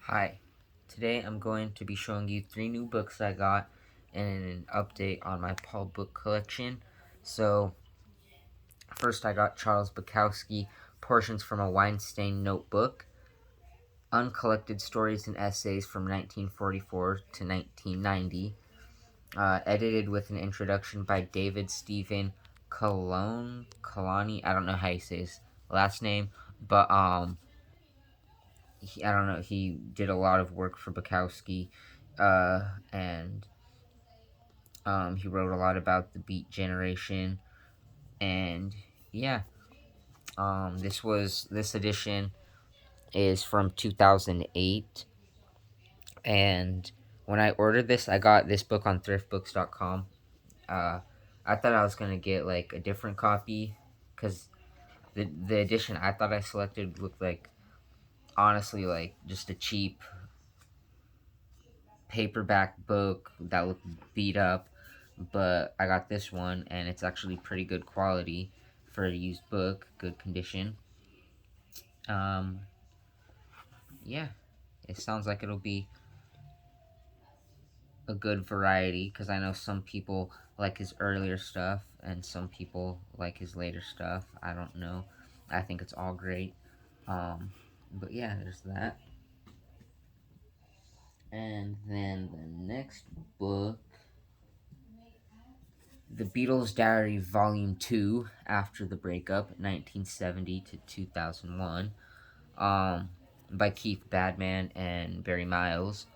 Hi, today I'm going to be showing you 3 new books I got and an update on my Paul book collection. So, first I got Charles Bukowski, Portions from a Weinstein Notebook, Uncollected Stories and Essays from 1944 to 1990, edited with an introduction by David Stephen Kalani. I don't know how you say his last name, but I don't know, he did a lot of work for Bukowski, and he wrote a lot about the Beat Generation, and yeah, this edition is from 2008, and when I ordered this, I got this book on thriftbooks.com. Uh, I thought I was gonna get like a different copy, cause the edition I thought I selected looked like, honestly, like just a cheap paperback book that looked beat up, but I got this one and it's actually pretty good quality for a used book, good condition. Um, yeah, it sounds like it'll be a good variety because I know some people like his earlier stuff and some people like his later stuff. I don't know. I think it's all great. But yeah, there's that. And then the next book, The Beatles Diary Volume 2, After the Breakup, 1970 to 2001, by Keith Badman and Barry Miles.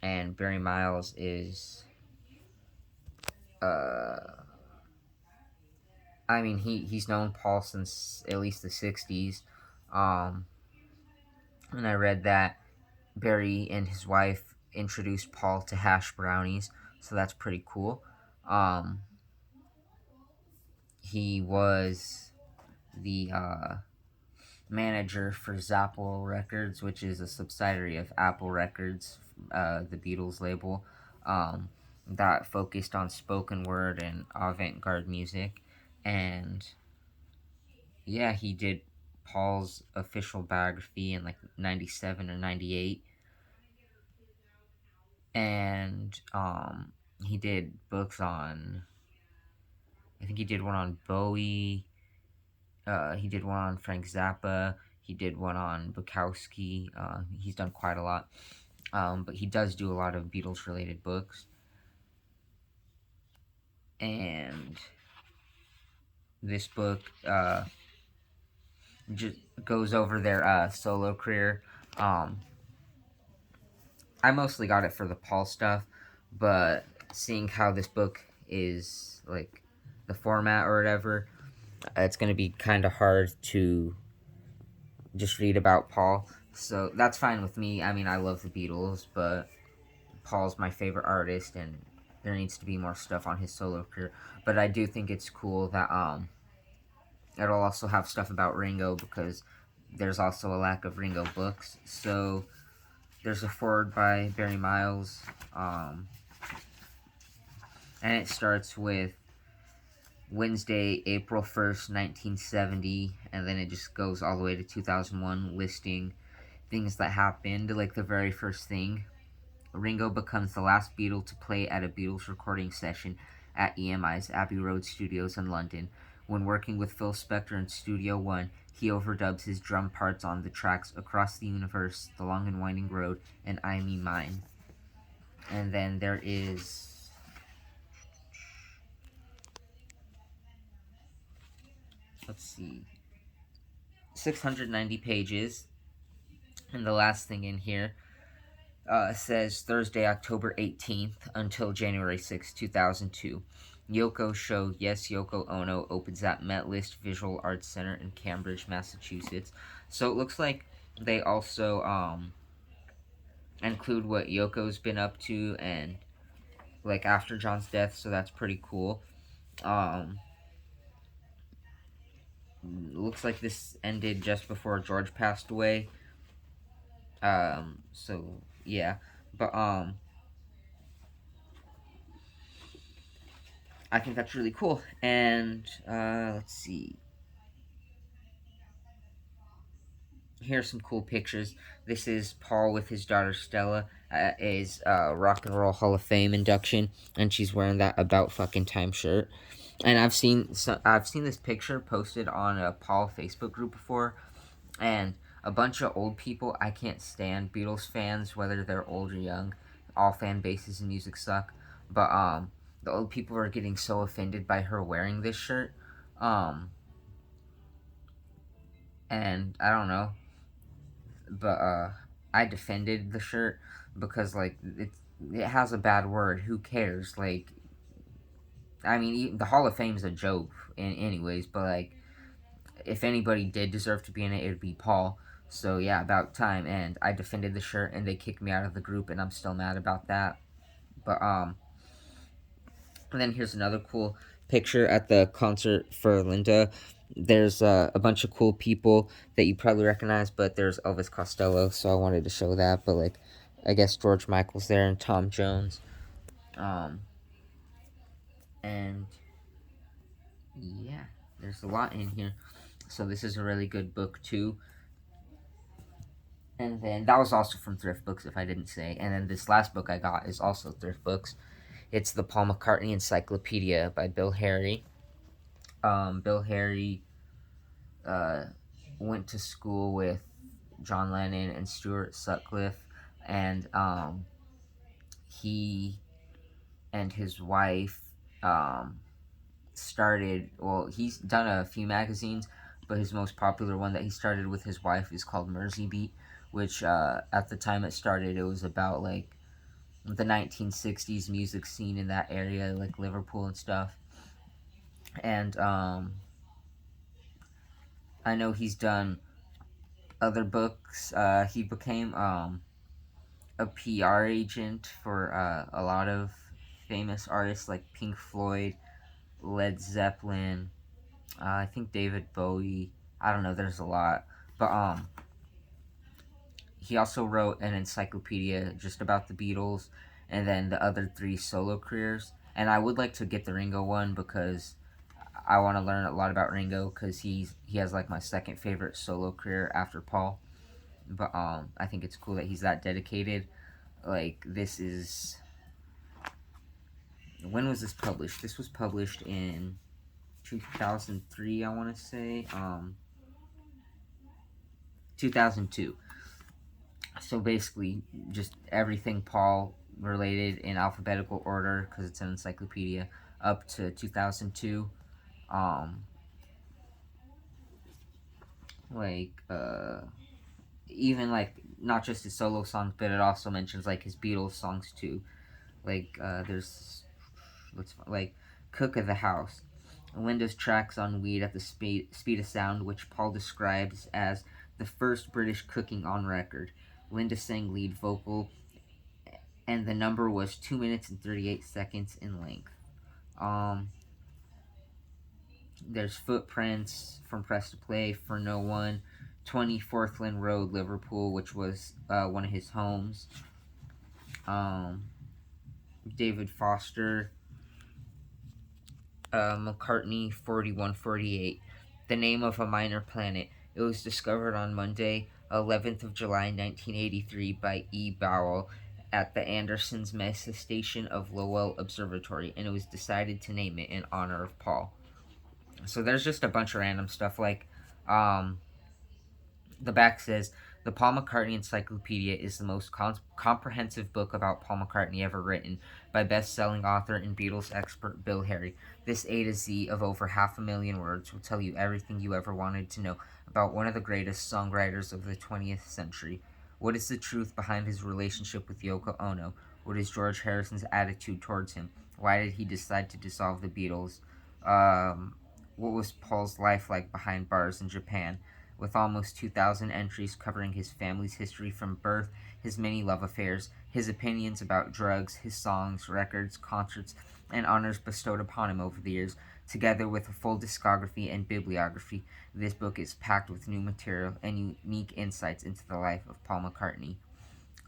And Barry Miles is, uh, I mean, he's known Paul since at least the 60s. Um, and I read that Barry and his wife introduced Paul to hash brownies, so that's pretty cool. Um, he was the manager for Zapple Records, which is a subsidiary of Apple Records, the Beatles label, that focused on spoken word and avant-garde music. And yeah, he did Paul's official biography in like 97 or 98. And he did books on, I think he did one on Bowie, he did one on Frank Zappa, he did one on Bukowski. He's done quite a lot. But he does do a lot of Beatles related books. And this book just goes over their solo career. Um, I mostly got it for the Paul stuff, but seeing how this book is like the format or whatever, it's going to be kind of hard to just read about Paul. So that's fine with me. I mean, I love the Beatles, but Paul's my favorite artist, and there needs to be more stuff on his solo career. But I do think it's cool that it'll also have stuff about Ringo because there's also a lack of Ringo books. So there's a foreword by Barry Miles, and it starts with Wednesday, April 1st, 1970, and then it just goes all the way to 2001, listing things that happened. Like the very first thing, Ringo becomes the last Beatle to play at a Beatles recording session at EMI's Abbey Road Studios in London. When working with Phil Spector in Studio One, he overdubs his drum parts on the tracks Across the Universe, The Long and Winding Road, and I Me Mine. And then there is, let's see, 690 pages. And the last thing in here says Thursday, October 18th until January 6th, 2002. Yoko show Yes Yoko Ono opens at MetList Visual Arts Center in Cambridge, Massachusetts. So it looks like they also include what Yoko's been up to and like after John's death, so that's pretty cool. Um, looks like this ended just before George passed away. So yeah, but I think that's really cool. And let's see. Here's some cool pictures. This is Paul with his daughter Stella at his Rock and Roll Hall of Fame induction, and she's wearing that About Fucking Time shirt. And I've seen this picture posted on a Paul Facebook group before, and a bunch of old people I can't stand, Beatles fans, whether they're old or young. All fan bases and music suck, but the old people are getting so offended by her wearing this shirt, um, and I don't know, but I defended the shirt because like it has a bad word. Who cares? Like, I mean, the Hall of Fame's a joke in anyways, but like if anybody did deserve to be in it, it would be Paul. So yeah, about time. And I defended the shirt, and they kicked me out of the group, and I'm still mad about that. But and then here's another cool picture at the concert for Linda. There's a bunch of cool people that you probably recognize, but there's Elvis Costello, so I wanted to show that. But like, I guess George Michael's there and Tom Jones. Um, and yeah, there's a lot in here. So this is a really good book too. And then that was also from Thrift Books, if I didn't say. And then this last book I got is also Thrift Books. It's the Paul McCartney Encyclopedia by Bill Harry. Bill Harry uh, went to school with John Lennon and Stuart Sutcliffe, and he and his wife started. Well, he's done a few magazines, but his most popular one that he started with his wife is called Mersey Beat, which at the time it started, it was about like the 1960s music scene in that area, like Liverpool and stuff. And I know he's done other books. He became a PR agent for a lot of famous artists like Pink Floyd, Led Zeppelin, I think David Bowie. I don't know. There's a lot, but he also wrote an encyclopedia just about the Beatles, and then the other three solo careers. And I would like to get the Ringo one because I want to learn a lot about Ringo because he has like my second favorite solo career after Paul. But I think it's cool that he's that dedicated. Like this is, when was this published? This was published in 2003, I want to say. 2002. So basically, just everything Paul related in alphabetical order because it's an encyclopedia up to 2002. Um, like even like not just his solo songs, but it also mentions like his Beatles songs too. Like there's what's like Cook of the House, Linda's tracks on weed at the speed of sound, which Paul describes as the first British cooking on record. Linda sang lead vocal, and the number was 2 minutes and 38 seconds in length. Um, there's Footprints from Press to Play for No One, 20 Forthland Road, Liverpool, which was one of his homes. Um, David Foster, McCartney 4148, The Name of a Minor Planet. It was discovered on Monday, 11th of July 1983 by E. Bowell at the Anderson's Mesa station of Lowell Observatory, and it was decided to name it in honor of Paul. So there's just a bunch of random stuff like um, the back says the Paul McCartney Encyclopedia is the most comprehensive book about Paul McCartney ever written by best-selling author and Beatles expert Bill Harry. This A to Z of over 500,000 words will tell you everything you ever wanted to know about one of the greatest songwriters of the 20th century. What is the truth behind his relationship with Yoko Ono? What is George Harrison's attitude towards him? Why did he decide to dissolve the Beatles? What was Paul's life like behind bars in Japan? With almost 2,000 entries covering his family's history from birth, his many love affairs, his opinions about drugs, his songs, records, concerts, and honors bestowed upon him over the years, together with a full discography and bibliography. This book is packed with new material and unique insights into the life of Paul McCartney.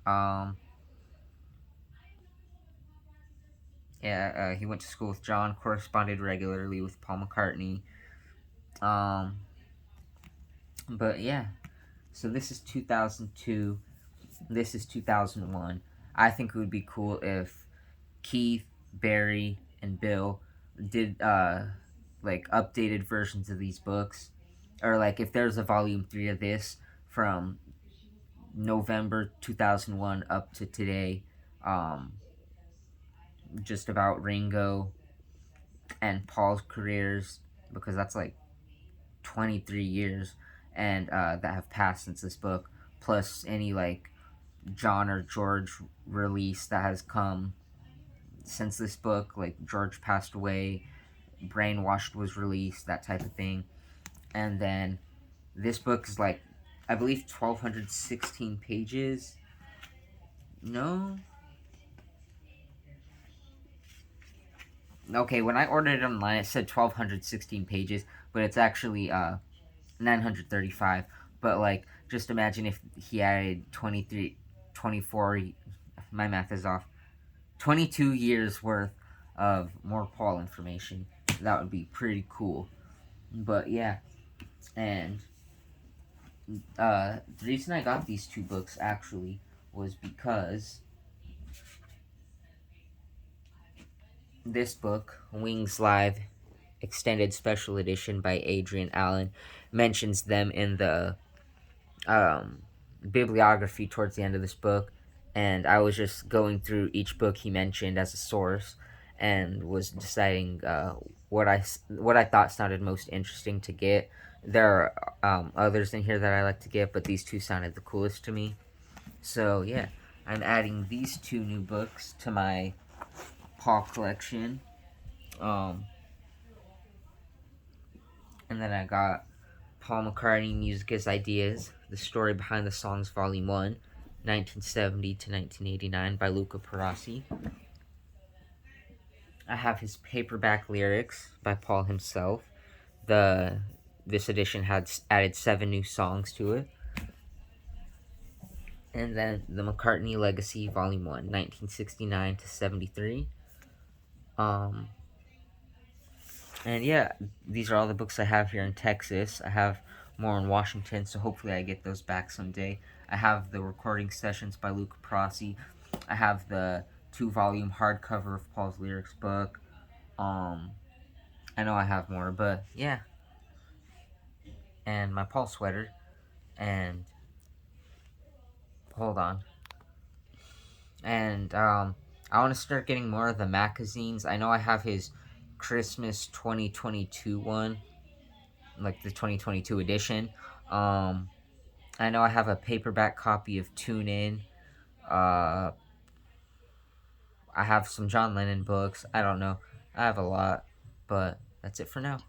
Um, he went to school with John, corresponded regularly with Paul McCartney. Um, but yeah, So this is 2002. This is 2001. I think it would be cool if Keith, Barry, and Bill did like updated versions of these books, or like if there's a volume 3 of this from November 2001 up to today, um, just about Ringo and Paul's careers, because that's like 23 years and that have passed since this book, plus any like John or George release that has come since this book. Like George passed away, Brainwashed was released, that type of thing. And then this book is like, I believe, 1,216 pages. No? Okay, when I ordered it online, it said 1,216 pages, but it's actually 935. But like, just imagine if he added 23, 24, my math is off, 22 years worth of more Paul information. That would be pretty cool. But yeah, and the reason I got these two books actually was because this book, Wings Live Extended Special Edition by Adrian Allen, mentions them in the bibliography towards the end of this book, and I was just going through each book he mentioned as a source, and was deciding what I thought sounded most interesting to get. There are others in here that I like to get, but these two sounded the coolest to me. So yeah, I'm adding these two new books to my Paul collection. Um, and then I got Paul McCartney Music as Ideas, The Story Behind the Songs, Volume 1, 1970 to 1989 by Luca Perassi. I have his paperback lyrics by Paul himself. This edition had added 7 new songs to it. And then the McCartney Legacy, Volume 1, 1969 to 73. And yeah, these are all the books I have here in Texas. I have more in Washington, so hopefully I get those back someday. I have the recording sessions by Luca Prasi. I have the 2-volume hardcover of Paul's lyrics book. I know I have more, but yeah. And my Paul sweater. And hold on. And I want to start getting more of the magazines. I know I have his Christmas 2022 one, like the 2022 edition. I know I have a paperback copy of Tune In. I have some John Lennon books. I don't know. I have a lot, but that's it for now.